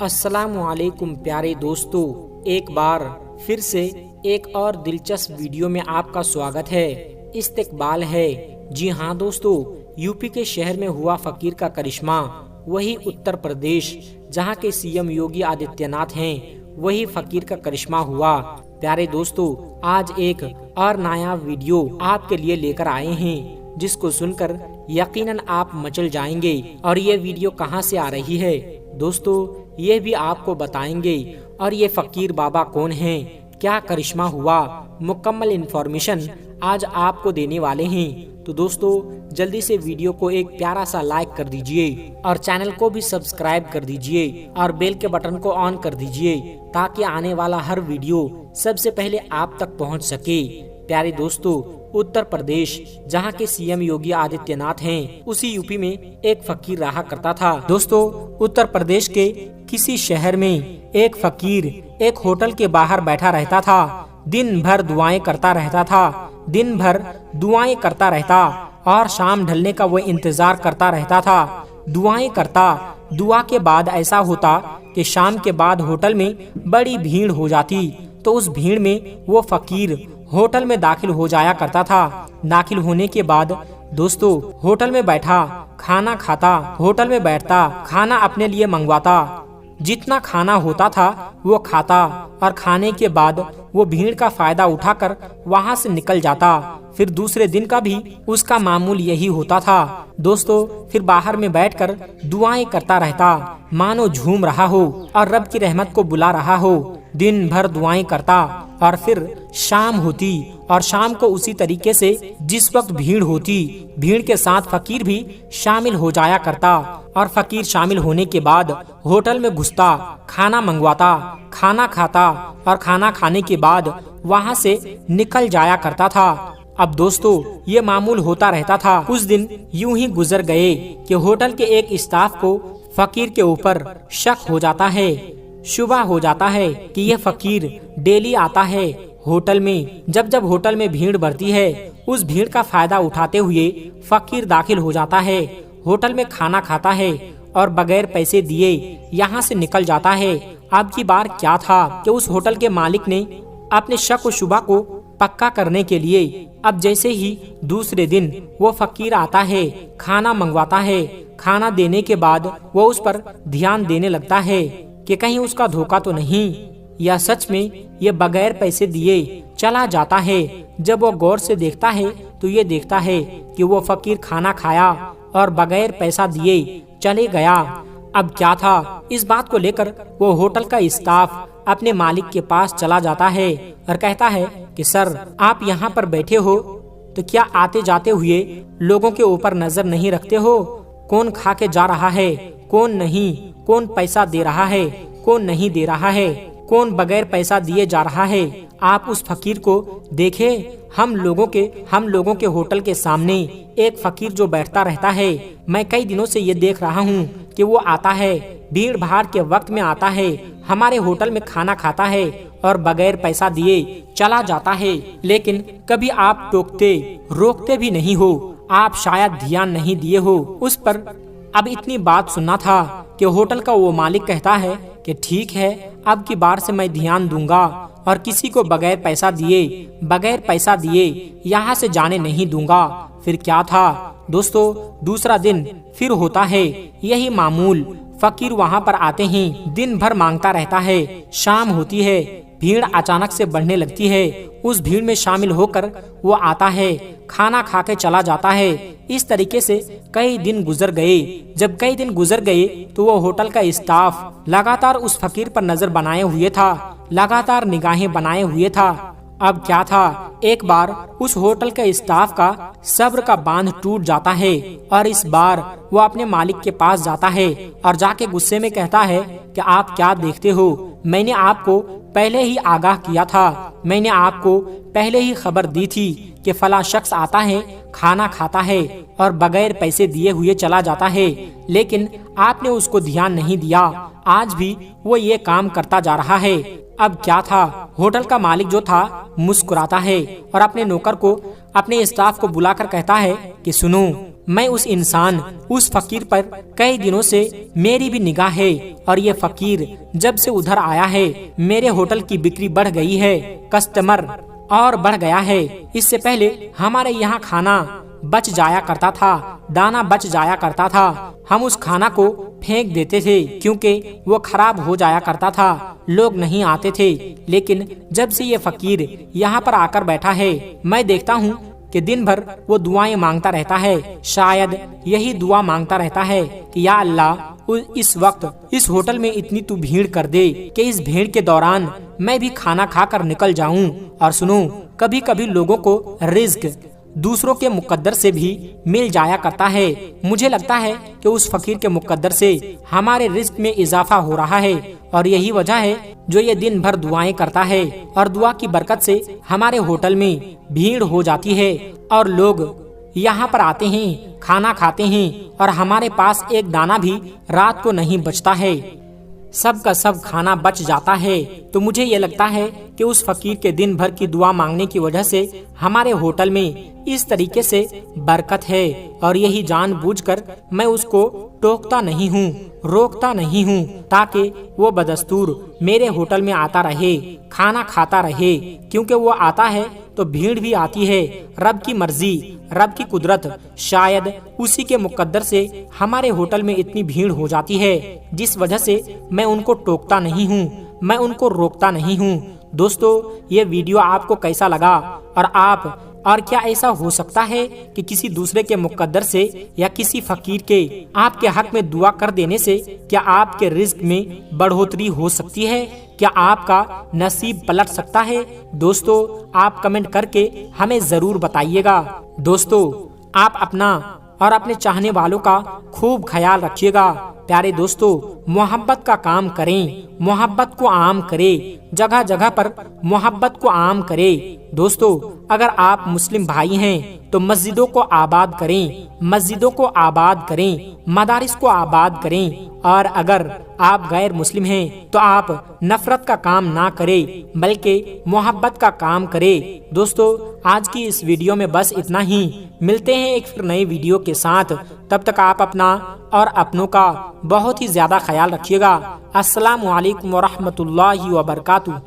अस्सलामुअलैकुम प्यारे दोस्तों, एक बार फिर से एक और दिलचस्प वीडियो में आपका स्वागत है। इस्तकबाल है। जी हाँ दोस्तों, यूपी के शहर में हुआ फकीर का करिश्मा, वही उत्तर प्रदेश जहाँ के सीएम योगी आदित्यनाथ हैं, वही फकीर का करिश्मा हुआ। प्यारे दोस्तों, आज एक और नया वीडियो आपके लिए लेकर आए हैं, जिसको सुनकर यकीनन आप मचल जाएंगे। और ये वीडियो कहाँ से आ रही है दोस्तों, ये भी आपको बताएंगे। और ये फकीर बाबा कौन हैं, क्या करिश्मा हुआ, मुकम्मल इन्फॉर्मेशन आज आपको देने वाले हैं। तो दोस्तों, जल्दी से वीडियो को एक प्यारा सा लाइक कर दीजिए और चैनल को भी सब्सक्राइब कर दीजिए और बेल के बटन को ऑन कर दीजिए, ताकि आने वाला हर वीडियो सबसे पहले आप तक पहुंच सके। प्यारे दोस्तों, उत्तर प्रदेश जहां के सीएम योगी आदित्यनाथ हैं, उसी यूपी में एक फकीर रहा करता था। दोस्तों, उत्तर प्रदेश के किसी शहर में एक फकीर एक होटल के बाहर बैठा रहता था। दिन भर दुआएं करता रहता था, दिन भर दुआएं करता रहता और शाम ढलने का वो इंतजार करता रहता था। दुआएं करता, दुआ के बाद ऐसा होता कि शाम के बाद होटल में बड़ी भीड़ हो जाती, तो उस भीड़ में वो फकीर होटल में दाखिल हो जाया करता था। दाखिल होने के बाद दोस्तों, होटल में बैठा खाना खाता, होटल में बैठता खाना अपने लिए मंगवाता, जितना खाना होता था वो खाता और खाने के बाद वो भीड़ का फायदा उठाकर वहाँ से निकल जाता। फिर दूसरे दिन का भी उसका मामूल यही होता था। दोस्तों, फिर बाहर में बैठकर दुआएं करता रहता, मानो झूम रहा हो और रब की रहमत को बुला रहा हो। दिन भर दुआएं करता और फिर शाम होती और शाम को उसी तरीके से जिस वक्त भीड़ होती, भीड़ के साथ फकीर भी शामिल हो जाया करता। और फकीर शामिल होने के बाद होटल में घुसता, खाना मंगवाता, खाना खाता और खाना खाने के बाद वहां से निकल जाया करता था। अब दोस्तों, ये मामूल होता रहता था। कुछ दिन यूं ही गुजर गए कि होटल के एक स्टाफ को फकीर के ऊपर शक हो जाता है, शुबा हो जाता है कि यह फकीर डेली आता है होटल में। जब जब होटल में भीड़ बढ़ती है, उस भीड़ का फायदा उठाते हुए फकीर दाखिल हो जाता है, होटल में खाना खाता है और बगैर पैसे दिए यहाँ से निकल जाता है। अब की बार क्या था कि उस होटल के मालिक ने अपने शक व शुबा को पक्का करने के लिए अब जैसे ही दूसरे दिन वो फकीर आता है, खाना मंगवाता है, खाना देने के बाद वो उस पर ध्यान देने लगता है कि कहीं उसका धोखा तो नहीं, या सच में ये बगैर पैसे दिए चला जाता है। जब वो गौर से देखता है तो ये देखता है कि वो फकीर खाना खाया और बगैर पैसा दिए चले गया। अब क्या था, इस बात को लेकर वो होटल का स्टाफ अपने मालिक के पास चला जाता है और कहता है कि सर, आप यहाँ पर बैठे हो तो क्या आते जाते हुए लोगों के ऊपर नजर नहीं रखते हो? कौन खा के जा रहा है, कौन नहीं, कौन पैसा दे रहा है, कौन नहीं दे रहा है, कौन बगैर पैसा दिए जा रहा है? आप उस फकीर को देखे। हम लोगों के होटल के सामने एक फकीर जो बैठता रहता है, मैं कई दिनों से ये देख रहा हूँ कि वो आता है, भीड़ भाड़ के वक्त में आता है, हमारे होटल में खाना खाता है और बगैर पैसा दिए चला जाता है। लेकिन कभी आप टोकते रोकते भी नहीं हो, आप शायद ध्यान नहीं दिए हो उस पर। अब इतनी बात सुनना था कि होटल का वो मालिक कहता है कि ठीक है, अब की बार से मैं ध्यान दूंगा और किसी को बगैर पैसा दिए यहाँ से जाने नहीं दूंगा। फिर क्या था दोस्तों, दूसरा दिन फिर होता है यही मामूल। फकीर वहाँ पर आते हैं, दिन भर मांगता रहता है, शाम होती है, भीड़ अचानक से बढ़ने लगती है। उस भीड़ में शामिल होकर वो आता है, खाना खा के चला जाता है। इस तरीके से कई दिन गुजर गए। जब कई दिन गुजर गए तो वो होटल का स्टाफ लगातार उस फकीर पर नजर बनाए हुए था, लगातार निगाहें बनाए हुए था। अब क्या था, एक बार उस होटल के स्टाफ का सब्र का बांध टूट जाता है और इस बार वो अपने मालिक के पास जाता है और जाके गुस्से में कहता है कि आप क्या देखते हो, मैंने आपको पहले ही आगाह किया था, मैंने आपको पहले ही खबर दी थी कि फला शख्स आता है, खाना खाता है और बगैर पैसे दिए हुए चला जाता है, लेकिन आपने उसको ध्यान नहीं दिया। आज भी वो ये काम करता जा रहा है। अब क्या था, होटल का मालिक जो था मुस्कुराता है और अपने नौकर को, अपने स्टाफ को बुलाकर कहता है कि सुनो, मैं उस इंसान, उस फकीर पर कई दिनों से मेरी भी निगाह है और ये फकीर जब से उधर आया है मेरे होटल की बिक्री बढ़ गई है, कस्टमर और बढ़ गया है। इससे पहले हमारे यहाँ खाना बच जाया करता था, दाना बच जाया करता था, हम उस खाना को फेंक देते थे क्योंकि वो खराब हो जाया करता था, लोग नहीं आते थे। लेकिन जब से ये फकीर यहाँ पर आकर बैठा है, मैं देखता हूँ कि दिन भर वो दुआएं मांगता रहता है। शायद यही दुआ मांगता रहता है कि या अल्लाह, इस वक्त इस होटल में इतनी तू भीड़ कर दे कि इस भीड़ के दौरान मैं भी खाना खाकर निकल जाऊं। और सुनो, कभी कभी लोगों को रिज्क दूसरों के मुकद्दर से भी मिल जाया करता है। मुझे लगता है कि उस फकीर के मुकद्दर से हमारे रिज्क में इजाफा हो रहा है और यही वजह है जो ये दिन भर दुआएं करता है और दुआ की बरकत से हमारे होटल में भीड़ हो जाती है और लोग यहाँ पर आते हैं, खाना खाते हैं और हमारे पास एक दाना भी रात को नहीं बचता है, सब का सब खाना बच जाता है। तो मुझे ये लगता है कि उस फकीर के दिन भर की दुआ मांगने की वजह से हमारे होटल में इस तरीके से बरकत है और यही जानबूझकर मैं उसको टोकता नहीं हूँ, रोकता नहीं हूँ, ताकि वो बदस्तूर मेरे होटल में आता रहे, खाना खाता रहे। क्योंकि वो आता है तो भीड़ भी आती है। रब की मर्जी, रब की कुदरत, शायद उसी के मुकद्दर से हमारे होटल में इतनी भीड़ हो जाती है, जिस वजह से मैं उनको टोकता नहीं हूँ, मैं उनको रोकता नहीं हूँ। दोस्तों, ये वीडियो आपको कैसा लगा और क्या ऐसा हो सकता है कि किसी दूसरे के मुकद्दर से या किसी फकीर के आपके हक में दुआ कर देने से क्या आपके रिज्क में बढ़ोतरी हो सकती है? क्या आपका नसीब पलट सकता है? दोस्तों, आप कमेंट करके हमें जरूर बताइएगा। दोस्तों, आप अपना और अपने चाहने वालों का खूब ख्याल रखिएगा। प्यारे दोस्तों, मोहब्बत का काम करें, मोहब्बत को आम करें, जगह जगह पर मोहब्बत को आम करें। दोस्तों, अगर आप मुस्लिम भाई हैं तो मस्जिदों को आबाद करें, मस्जिदों को आबाद करें, मदारिस को आबाद करें। और अगर आप गैर मुस्लिम हैं तो आप नफरत का काम ना करें बल्कि मोहब्बत का काम करें। दोस्तों, आज की इस वीडियो में बस इतना ही। मिलते हैं एक फिर नए वीडियो के साथ। तब तक आप अपना और अपनों का बहुत ही ज्यादा ख्याल रखिएगा। अस्सलामु अलैकुम वरहमतुल्लाहि वबरकातुहू।